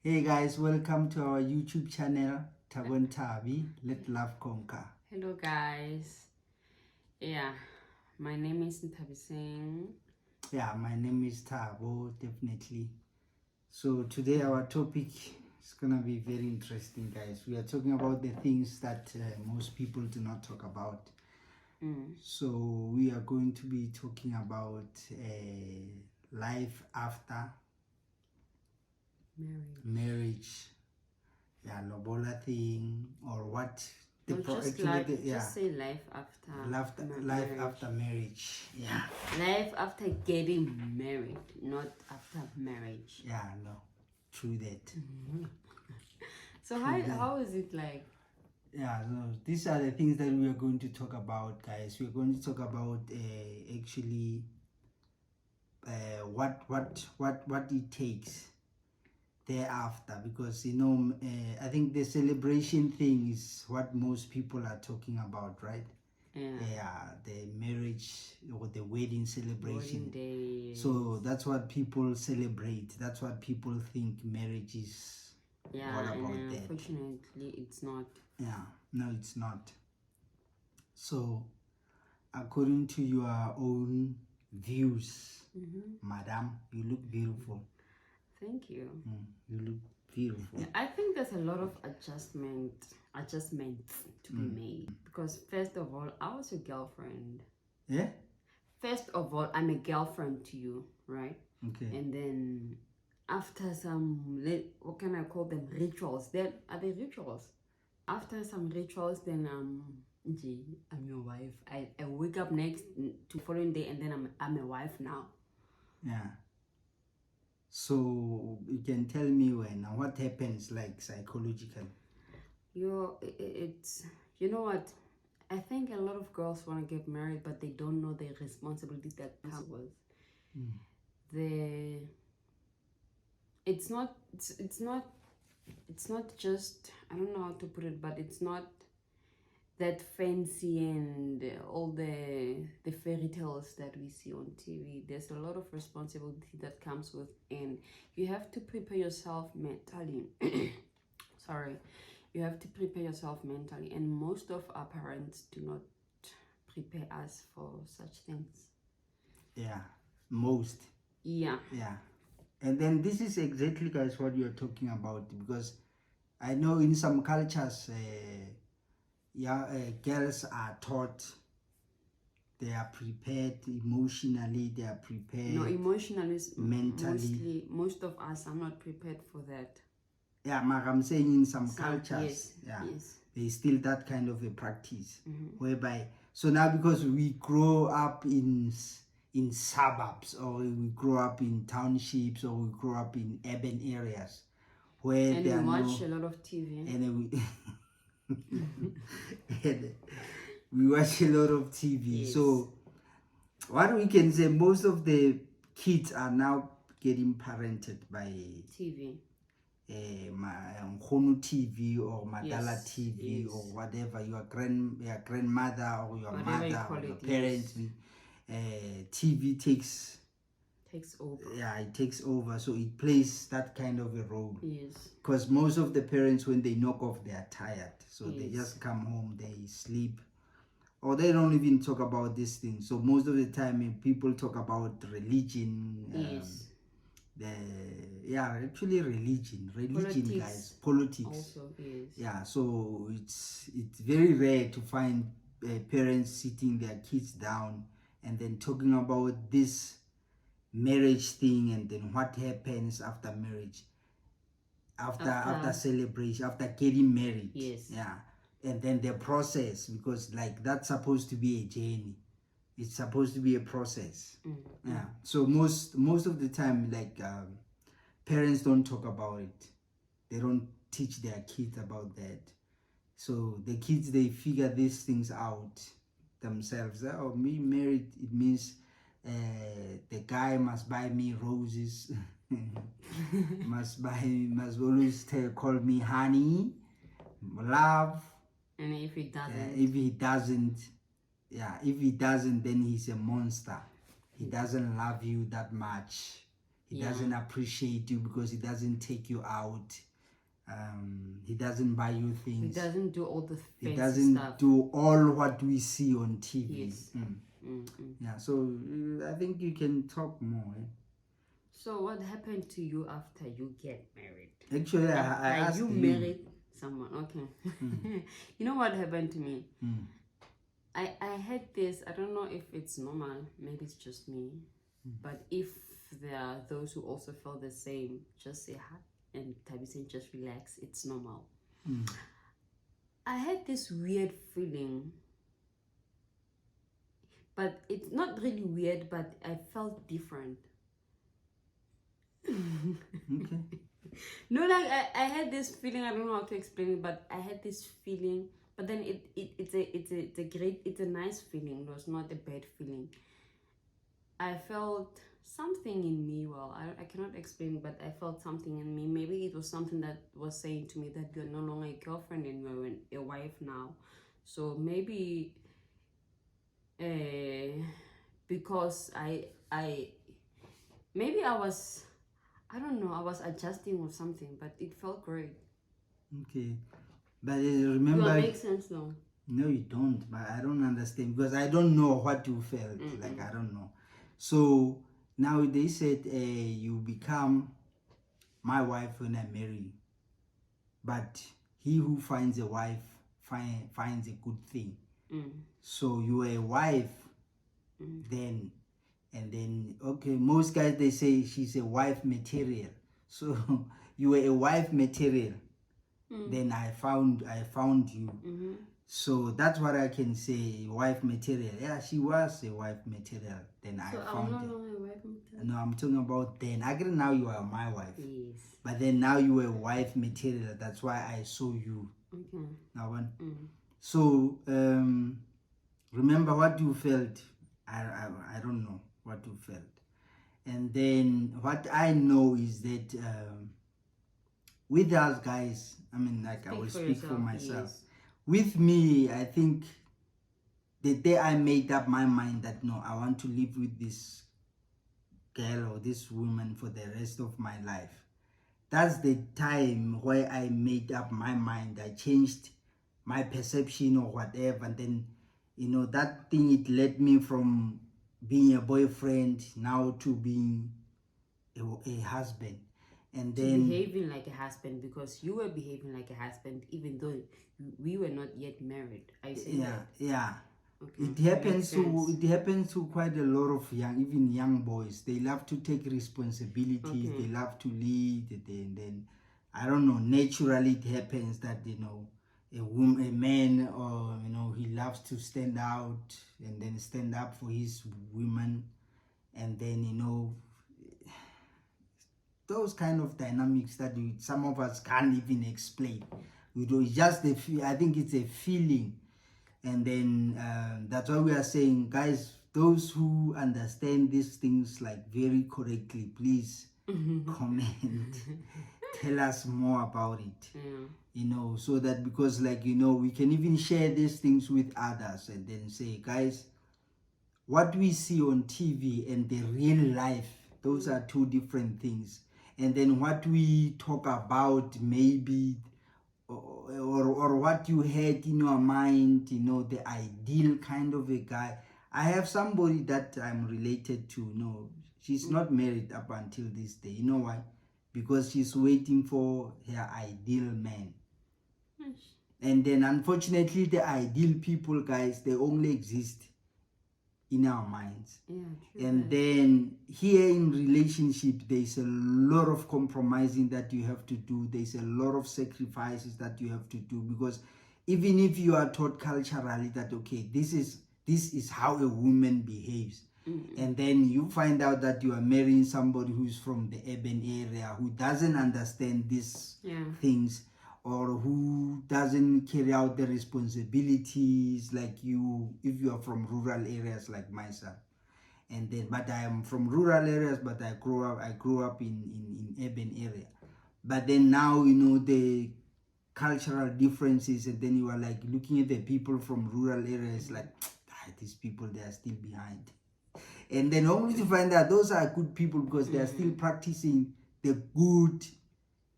Hey guys, welcome to our YouTube channel, Tabon Tabi, Let Love Conquer. Hello guys. Yeah, my name is Ntabi Singh. Yeah, my name is Tabo, definitely. So today our topic is gonna be very interesting, guys. We are talking about the things that most people do not talk about. So we are going to be talking about life after marriage. Yeah, lobola thing, or what Just say life after life after marriage. Yeah. Life after getting married, not after marriage. Yeah, no, true that. So how is it like? Yeah, so these are the things that we are going to talk about, guys. We're going to talk about actually what it takes thereafter, because I think the celebration thing is what most people are talking about, right? Yeah, the marriage or the wedding celebration. Wedding day. So that's what people celebrate. That's what people think marriage is all about. And unfortunately, it's not. Yeah, no, it's not. So, according to your own views, madam, you look beautiful. Thank you. You look beautiful. I think there's a lot of adjustments to be made, because first of all, I was your girlfriend. Yeah. First of all, I'm a girlfriend to you, right? Okay. And then after some, what can I call them, rituals? Then are they rituals? After some rituals, then I'm your wife. I wake up next to following day, and then I'm a wife now. Yeah. So you can tell me what happens, like, psychologically. It's you know what? I think a lot of girls want to get married, but they don't know the responsibility that comes with the. It's not just, I don't know how to put it, but it's not that fancy and all the fairy tales that we see on TV. There's a lot of responsibility that comes with, and you have to prepare yourself mentally. Sorry, you have to prepare yourself mentally, and most of our parents do not prepare us for such things. Yeah, most. Yeah. And then this is exactly, guys, what you're talking about, because I know in some cultures girls are taught, they are prepared emotionally, they are prepared. No, emotionally, mentally. Most of us are not prepared for that. Yeah, I'm saying in some cultures, yes, there's still that kind of a practice, whereby, so now because we grow up in suburbs, or we grow up in townships, or we grow up in urban areas where and there we watch a lot of TV, and then we watch a lot of TV. Yes. So what we can say, most of the kids are now getting parented by TV. Mkhonu TV or Madala TV, or whatever, your grandmother or your whatever mother or your parents. TV takes over. Yeah, it takes over. So it plays that kind of a role. Yes. Because most of the parents, when they knock off, they are tired. So they just come home, they sleep, or they don't even talk about this thing. So most of the time, people talk about religion. Actually religion, politics, guys, politics also is. Yeah, so it's very rare to find parents sitting their kids down and then talking about this marriage thing, and then what happens after marriage, after celebration, after getting married. And then the process, because like that's supposed to be a journey, it's supposed to be a process. So most of the time, like, parents don't talk about it. They don't teach their kids about that. So the kids, they figure these things out themselves. Oh, me married, it means the guy must buy me roses, must always call me honey, love. And if he doesn't, if he doesn't, then he's a monster. He doesn't love you that much. He doesn't appreciate you because he doesn't take you out. He doesn't buy you things. He doesn't do all the fancy he doesn't stuff. do all what we see on TV. Yes. Yeah, so I think you can talk more. So what happened to you after you get married? Actually, I asked you married someone. Okay. You know what happened to me? I had this, I don't know if it's normal, maybe it's just me, but if there are those who also feel the same, just say hi and Tabitha, just relax, it's normal. I had this weird feeling, but it's not really weird, but I felt different. Okay. No, like I had this feeling, I don't know how to explain it, but I had this feeling, but then it's a nice feeling. It was not a bad feeling. I felt something in me. Well, I cannot explain, but I felt something in me. Maybe it was something that was saying to me that you're no longer a girlfriend and you're a wife now. So maybe because I don't know, I was adjusting or something, but it felt great. Okay. But remember... It makes sense though. No, you don't. But I don't understand because I don't know what you felt. Like, I don't know. So now they said you become my wife when I marry you. But he who finds a wife finds a good thing. So you are a wife then. And then, okay, most guys, they say she's a wife material. So you were a wife material. Then I found you. So that's what I can say, wife material. Yeah, she was a wife material. Then I found I'm no longer a wife material. No, I'm talking about then. I agree, now you are my wife. Yes. But then now you were wife material. That's why I saw you. Okay. Now one. So remember what you felt. I don't know what you felt. And then what I know is that with us guys, I mean, like, I will speak for myself. Yes. With me, I think the day I made up my mind that no, I want to live with this girl or this woman for the rest of my life, that's the time where I made up my mind. I changed my perception or whatever, and then, you know, that thing, it led me from being a boyfriend now to being a husband. And then behaving like a husband, because you were behaving like a husband even though we were not yet married. I say that. Yeah. Okay. It happens to quite a lot of even young boys. They love to take responsibilities. Okay. They love to lead. And then I don't know, naturally it happens that, you know, a man, or, you know, he loves to stand out and then stand up for his women. And then, you know, those kind of dynamics that some of us can't even explain. It's just I think it's a feeling. And then that's why we are saying, guys, those who understand these things like very correctly, please comment. Tell us more about it. You know, so that, because, like, you know, we can even share these things with others and then say, guys, what we see on TV and the real life, those are two different things. And then what we talk about, maybe, or what you had in your mind, you know, the ideal kind of a guy. I have somebody that I'm related to. No, she's not married up until this day. You know why? Because she's waiting for her ideal man. And then, unfortunately, the ideal people, guys, they only exist in our minds. And then here in relationship, there's a lot of compromising that you have to do. There's a lot of sacrifices that you have to do, because even if you are taught culturally that, okay, this is how a woman behaves, and then you find out that you are marrying somebody who's from the urban area, who doesn't understand these things, or who doesn't carry out the responsibilities like you, if you are from rural areas like myself. And then, but I am from rural areas, but I grew up in urban area. But then now, you know, the cultural differences, and then you are like looking at the people from rural areas like, these people, they are still behind. And then only to find out those are good people because they are still practicing the good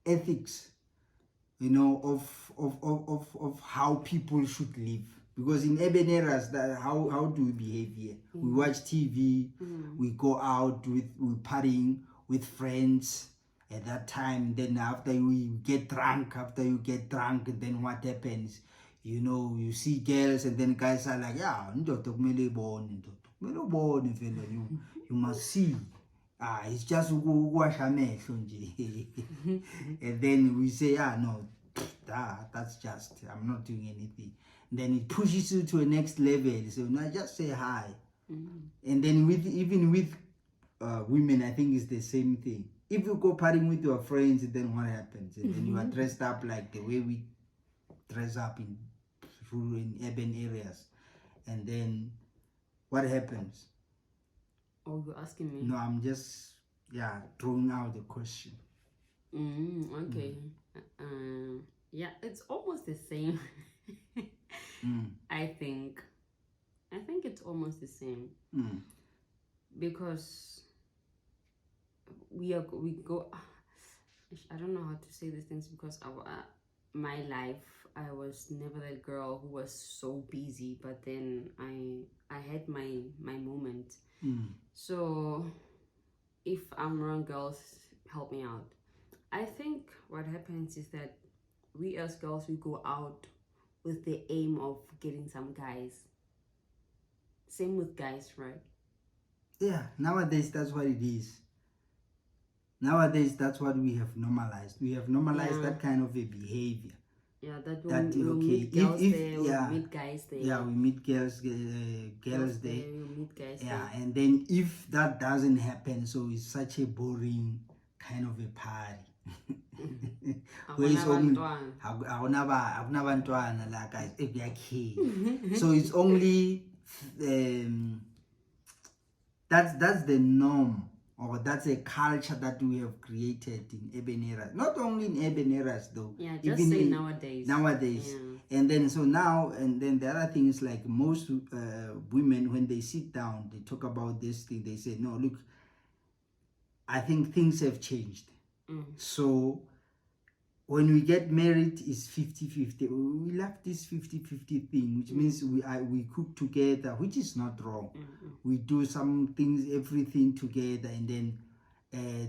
ethics, you know, of how people should live. Because in urban areas, that how do we behave here? We watch TV, we go out we partying with friends at that time. Then after you get drunk, then what happens? You know, you see girls, and then guys are like, yeah, you must see. It's just wash and then we say, no, that's just, I'm not doing anything. Then it pushes you to a next level. So now just say hi. And then even with women, I think it's the same thing. If you go partying with your friends, then what happens? And then you are dressed up like the way we dress up in urban areas. And then what happens? Oh, you're asking me? No, I'm just throwing out the question. Okay. Yeah, it's almost the same. I think it's almost the same because we go. I don't know how to say these things because my life, I was never that girl who was so busy, but then I had my moment. So if I'm wrong, girls, help me out. I think what happens is that we as girls, we go out with the aim of getting some guys. Same with guys, right? Yeah, nowadays that's what it is. Nowadays that's what we have normalized. We have normalized that kind of a behavior. Yeah, that we'll meet girls there, we'll meet guys there. Yeah, we meet girls there. We'll meet guys there. And then if that doesn't happen, so it's such a boring kind of a party. Where it's only so it's only that's the norm, or that's a culture that we have created in urban areas. Not only in urban areas though. Yeah, just even say nowadays. Yeah. And then so now, and then the other thing is like most women, when they sit down, they talk about this thing, they say, no, look, I think things have changed. So when we get married, it's 50-50. We love this 50-50 thing, which means we cook together, which is not wrong. We do some things, everything together, and then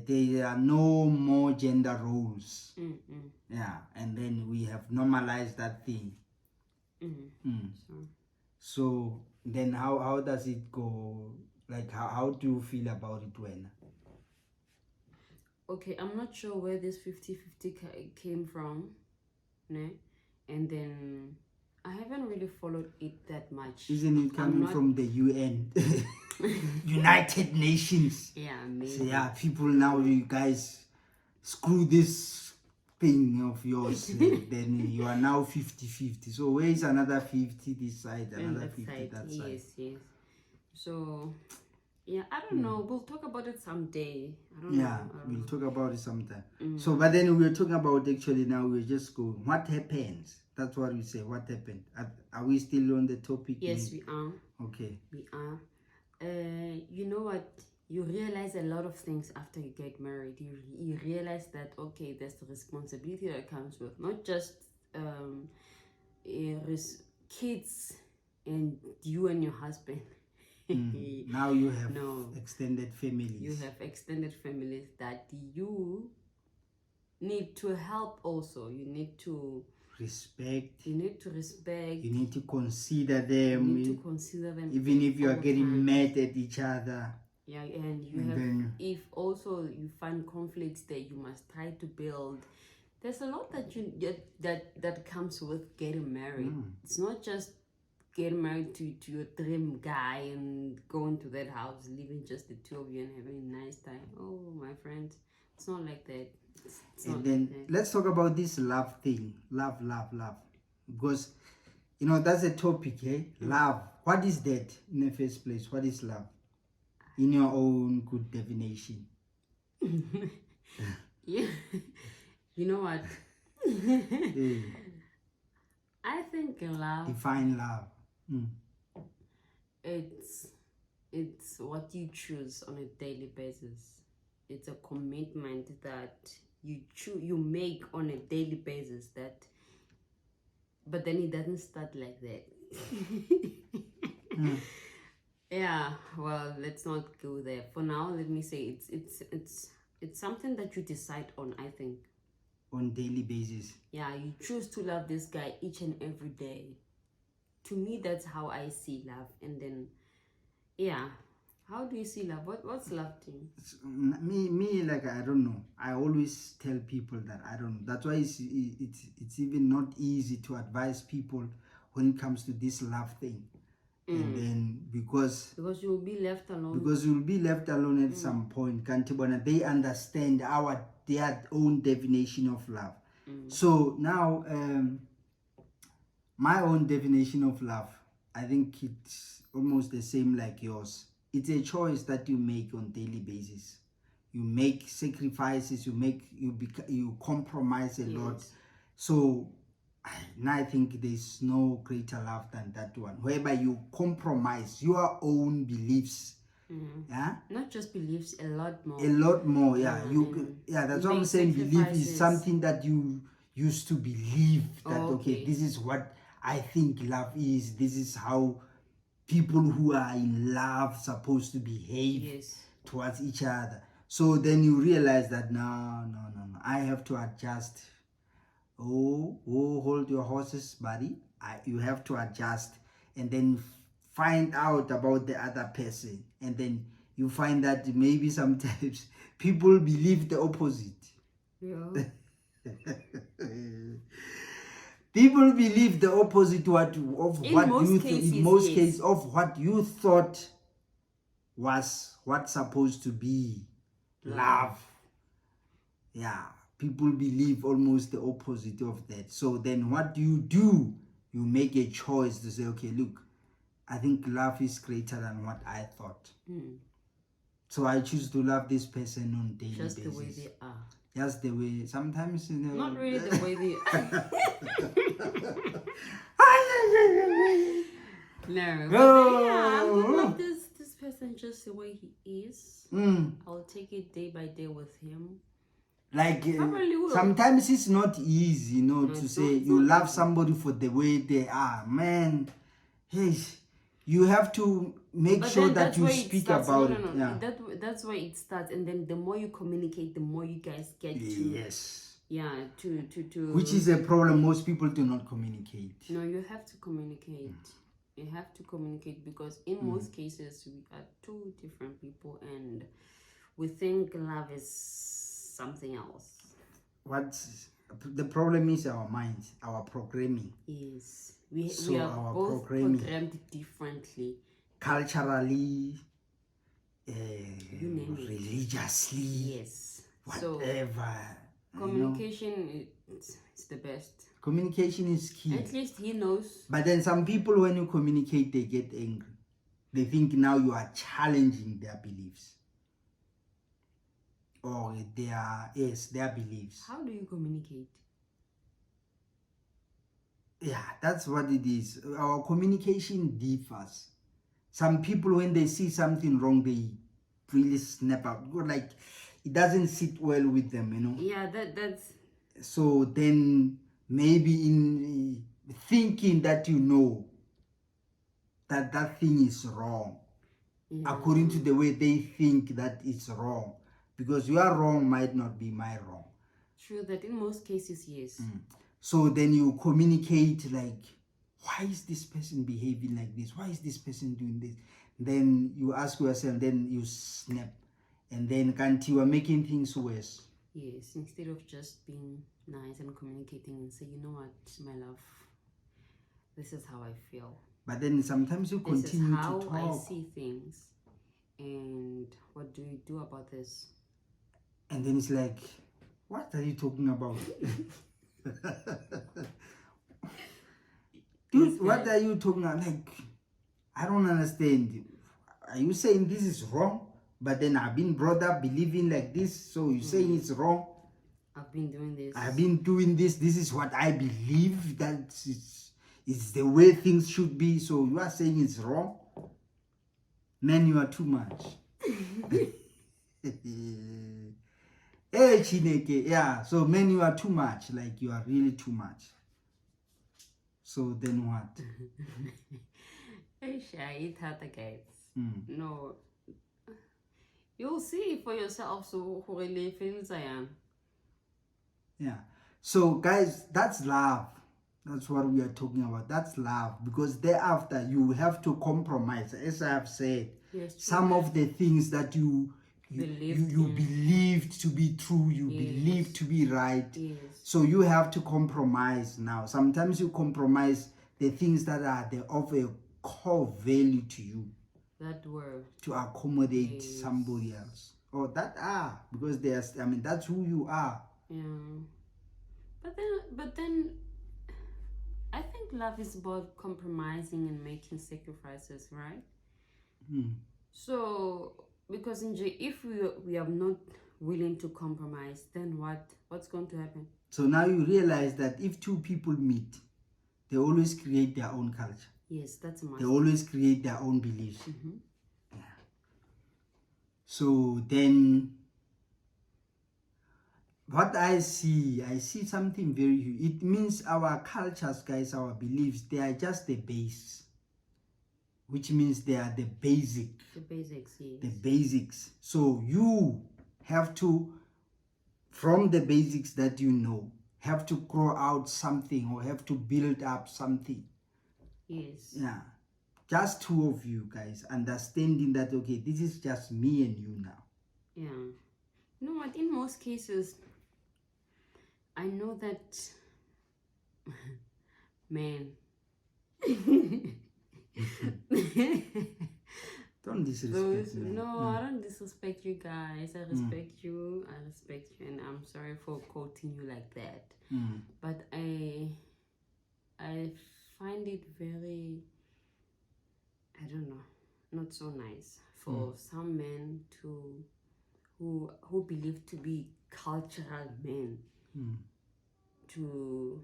there are no more gender roles. Yeah, and then we have normalized that thing. So then how does it go? Like how do you feel about it, when? Okay, I'm not sure where this 50-50 came from, né? And then I haven't really followed it that much. Isn't it coming from the UN? United Nations. Yeah, maybe. So yeah, people now, you guys screw this thing of yours. Then you are now 50-50. So where is another 50 this side, another 50 that side? Yes. So yeah, I don't know. We'll talk about it someday. I don't know. We'll talk about it sometime. So, but then we were talking about, actually now we're just going, what happens? That's what we say. What happened? Are we still on the topic? Yes, we are. Okay. We are. You know what? You realize a lot of things after you get married. You realize that, okay, there's the responsibility that comes with not just kids and you and your husband. Now you have extended families. You have extended families that you need to help also. You need to respect. You need to respect. You need to consider them. You need to consider them. Even if you are getting mad at each other. Yeah, and if also you find conflicts that you must try to build. There's a lot that comes with getting married. It's not just getting married to your dream guy and going to that house, leaving just the two of you and having a nice time. Oh, my friend, it's not like that. And then let's talk about this love thing. Love. Because, you know, that's a topic, eh? Love. What is that in the first place? What is love? In your own good definition. Yeah. You know what? I think love. Define love. It's it's what you choose on a daily basis. It's a commitment that you make on a daily basis, that but then it doesn't start like that. Yeah, well, let's not go there for now. Let me say it's something that you decide on, I think. On daily basis. Yeah, you choose to love this guy each and every day. To me, that's how I see love. And then, yeah, how do you see love? What's love to you? Me, like, I don't know. I always tell people that I don't know. That's why it's even not easy to advise people when it comes to this love thing. And then because you will be left alone. Because you will be left alone at some point. Kantibona, they understand their own definition of love. So now, my own definition of love, I think it's almost the same like yours. It's a choice that you make on daily basis. You make sacrifices. You compromise a lot. So now I think there's no greater love than that one, whereby you compromise your own beliefs. Yeah, not just beliefs, a lot more. Yeah. That's what I'm saying. Belief is something that you used to believe that okay, this is what I think love is. This is how people who are in love supposed to behave towards each other. So then you realize that no, I have to adjust. Hold your horses, buddy. You have to adjust, and then find out about the other person, and then you find that maybe sometimes people believe the opposite. Yeah. People believe the opposite in most cases of what you thought was what's supposed to be love. Yeah. People believe almost the opposite of that. So then what do? You make a choice to say, okay, look, I think love is greater than what I thought. So I choose to love this person on daily basis. Just the way they are. Just the way, sometimes, not really the way they are. No. But yeah, I would love this person just the way he is. I'll take it day by day with him. Like sometimes it's not easy, to say you love somebody for the way they are. Man, hey, you have to make sure that you speak about it. Yeah. That's why it starts, and then the more you communicate, the more you guys get to. Yes. Yeah, to. Which is a problem. Most people do not communicate. No, you have to communicate. You have to communicate because in most cases we are two different people, and we think love is something else. The problem is our minds, our programming. Yes, we are both programmed differently, culturally, religiously. Yes, whatever. Communication is the best. Communication is key. At least he knows. But then some people, when you communicate, they get angry. They think now you are challenging their beliefs. Or their beliefs. How do you communicate? Yeah, that's what it is. Our communication differs. Some people, when they see something wrong, they really snap out. Like, it doesn't sit well with them, Yeah, that's... So then, maybe in thinking that that thing is wrong, according to the way they think that it's wrong. Because your wrong might not be my wrong. True that in most cases, yes. So then you communicate like, why is this person behaving like this? Why is this person doing this? Then you ask yourself, then you snap. And then you are making things worse. Yes, instead of just being nice and communicating and say, you know what, my love, this is how I feel. But then sometimes you continue to talk. This is how I see things. And what do you do about this? And then it's like, what are you talking about? Dude, what are you talking about? Like, I don't understand. Are you saying this is wrong? But then I've been brought up believing like this, so you're saying it's wrong? I've been doing this. I've been doing this. This is what I believe. That it's the way things should be. So you are saying it's wrong? Men, you are too much. Hey, Chineke, yeah. So men, you are too much. Like you are really too much. So then what? Hey, shy, it guys. Mm. No, you'll see for yourself. So who really feels I am. Yeah. So guys, that's love. That's what we are talking about. That's love. Because thereafter you have to compromise. As I have said, Yes, some of the things that you believed to be true, you believed to be right. Yes. So you have to compromise now. Sometimes you compromise the things that are of a core value to you. That word. To accommodate somebody else. Or because that's who you are. Yeah. But then I think love is about compromising and making sacrifices, right? So because if we are not willing to compromise, then what's going to happen? So now you realize that if two people meet, they always create their own culture. Yes, that's a must. They always create their own beliefs. Yeah. So then what I see something very huge. It means our cultures, guys, our beliefs, they are just the base. Which means they are the basic. The basics, yes. The basics. So you have to, from the basics that you know, have to grow out something or have to build up something. Yes. Yeah. Just two of you guys understanding that, okay, this is just me and you now. Yeah. You know what? In most cases, I know that man. Don't disrespect me. No, I don't disrespect you guys. I respect you. I respect you, and I'm sorry for quoting you like that. But I find it very, I don't know, not so nice for some men who believe to be cultural men to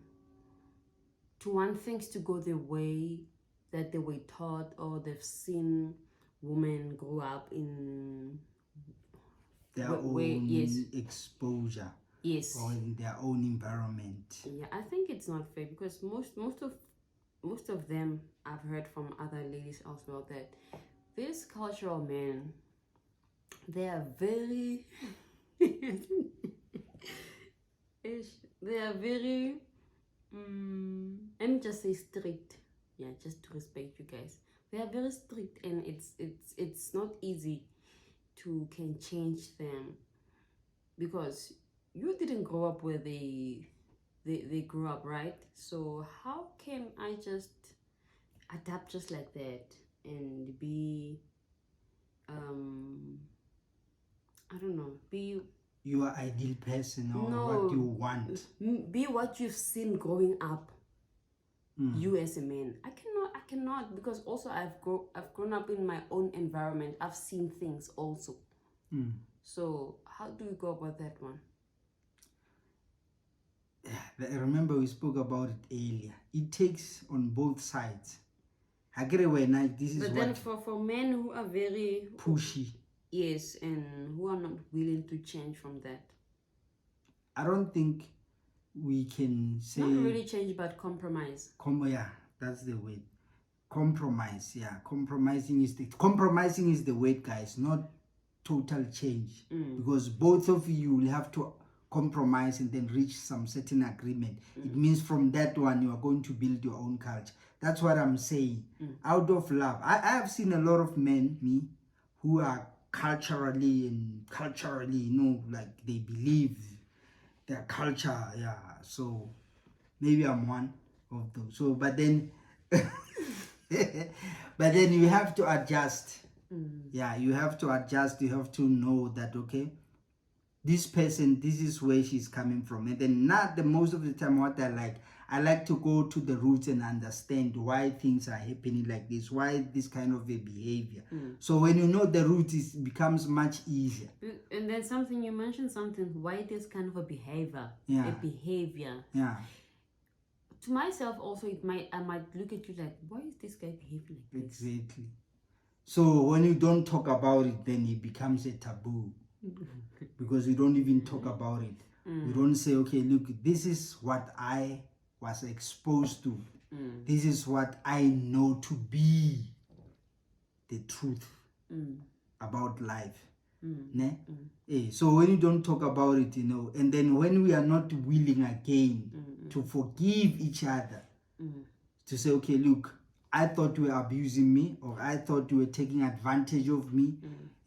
want things to go the way that they were taught, or they've seen women grow up in their own exposure. Yes. Or in their own environment. Yeah, I think it's not fair because most of them, I've heard from other ladies as well, that these cultural men, they are very they are very let me just say strict. Yeah, just to respect you guys. They are very strict, and it's not easy to can change them, because you didn't grow up where they grew up, right? So how can I just adapt just like that and be I don't know, be your ideal person or what you want? Be what you've seen growing up. You as a man, I cannot, because also I've grown up in my own environment. I've seen things also. So how do we go about that one? I remember we spoke about it earlier. It takes on both sides. But then for men who are very pushy, yes, and who are not willing to change from that, I don't think we can say not really change, but compromise. Yeah, that's the word. Compromise. Yeah, compromising is the word, guys. Not total change, because both of you will have to compromise and then reach some certain agreement. It means from that one you are going to build your own culture. That's what I'm saying. Out of love, I have seen a lot of men, who are culturally, like they believe their culture. Yeah, so maybe I'm one of those. So but then you have to adjust. Yeah, you have to adjust. You have to know that, okay, this person, this is where she's coming from. And then not the most of the time what I like to go to the roots and understand why things are happening like this, why this kind of a behavior. So when you know the roots, it becomes much easier. And then you mentioned something, why this kind of a behavior. Yeah. To myself also, I might look at you like, why is this guy behaving like this? Exactly. So when you don't talk about it, then it becomes a taboo because you don't even talk about it. You don't say, okay, look, this is what I was exposed to. This is what I know to be the truth about life. Ne? So when you don't talk about it, and then when we are not willing again to forgive each other, to say, okay, look, I thought you were abusing me, or I thought you were taking advantage of me,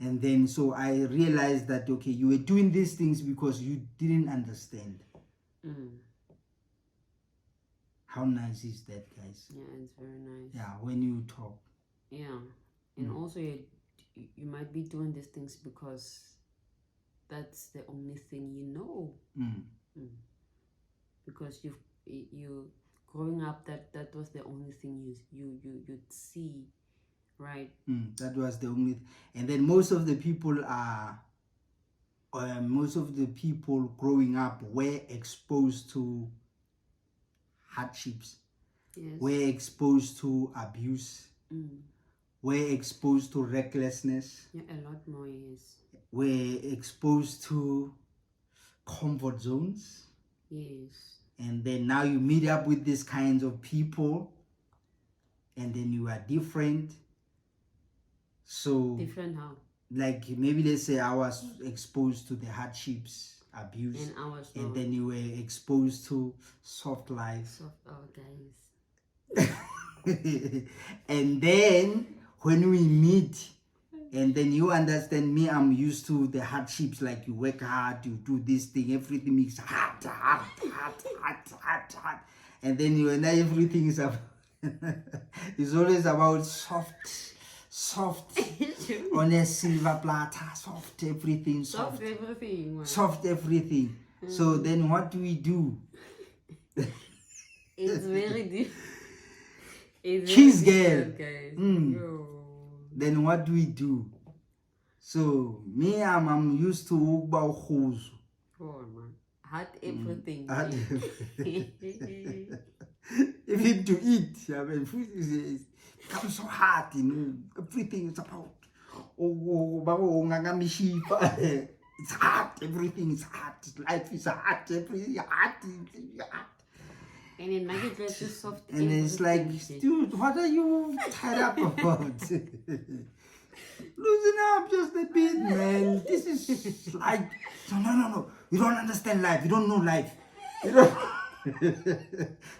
and then so I realized that, okay, you were doing these things because you didn't understand. How nice is that, guys? Yeah, it's very nice. Yeah, when you talk. Yeah, and also you might be doing these things because that's the only thing you know. Because you growing up, that was the only thing you'd see, right? That was the only, and then most of the people growing up were exposed to hardships, were exposed to abuse, were exposed to recklessness, a lot more, yes, were exposed to comfort zones, yes. And then now you meet up with these kinds of people, and then you are different. So different how? Like maybe let's say I was exposed to the hardships, abuse, and I was and not. then you were exposed to soft life. Guys. And then when we meet, and then you understand me, I'm used to the hardships, like you work hard, you do this thing, everything is hard. And then you and everything is it's always about soft on a silver platter, soft everything, soft everything. So then what do we do? It's very different. Cheese girl. Then what do we do? So me, I'm used to Ugba Khuzu. Oh man, hard everything. Even to eat, I mean, food is becomes so hard, everything is about it's hard, everything is hard, life is hard, everything is hard. And then Maggie dresses soft. And it's like, dude, what are you tied up about? Loosen up just a bit, man. This is like, no. You don't understand life. You don't know life. You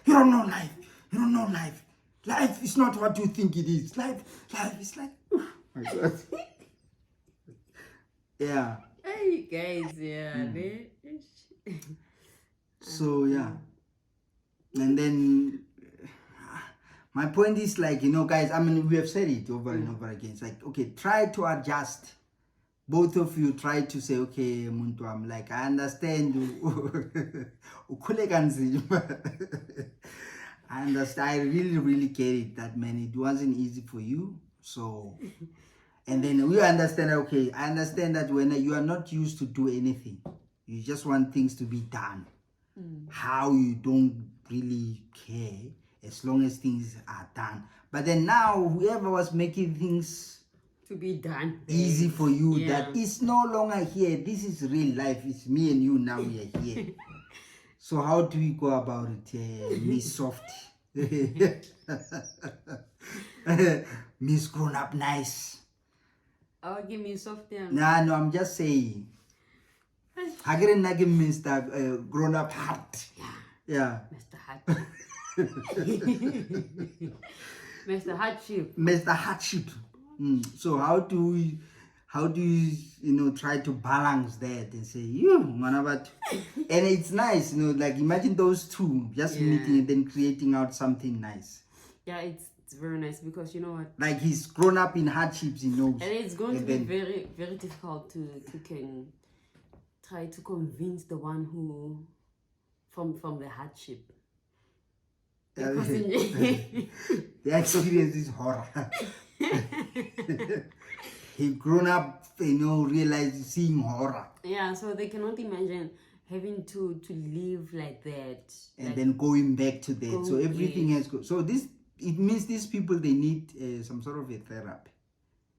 don't know life. You don't know life. Life is not what you think it is. Life is like, oh my God. Yeah. Hey guys, yeah. So yeah. And then my point is like, guys, I mean, we have said it over and over again. It's like, okay, try to adjust. Both of you try to say, okay, Muntu, I'm like, I understand you. I understand. I really get it that, man, it wasn't easy for you. So, and then we understand, okay, I understand that when you are not used to do anything, you just want things to be done. How you don't really care as long as things are done. But then now, whoever was making things to be done easy for you, that is no longer here. This is real life. It's me and you now. We are here. So how do we go about it, Miss Soft? Miss Grown Up Nice. Oh, give me soft. Nah, no, I'm just saying. I didn't like Mr. Grown Up Heart. Yeah. Mr. Hardship. Mr. Hardship. Mr. Hardship. So how do you try to balance that and say, and it's nice, like imagine those two just meeting and then creating out something nice. Yeah, it's very nice because you know what? Like he's grown up in hardships, he knows. And it's going to be very, very difficult to try to convince the one who from the hardship. The experience is horror. He grown up, realized seeing horror. Yeah, so they cannot imagine having to live like that. And then going back to that. So everything has go. So it means these people, they need some sort of a therapy.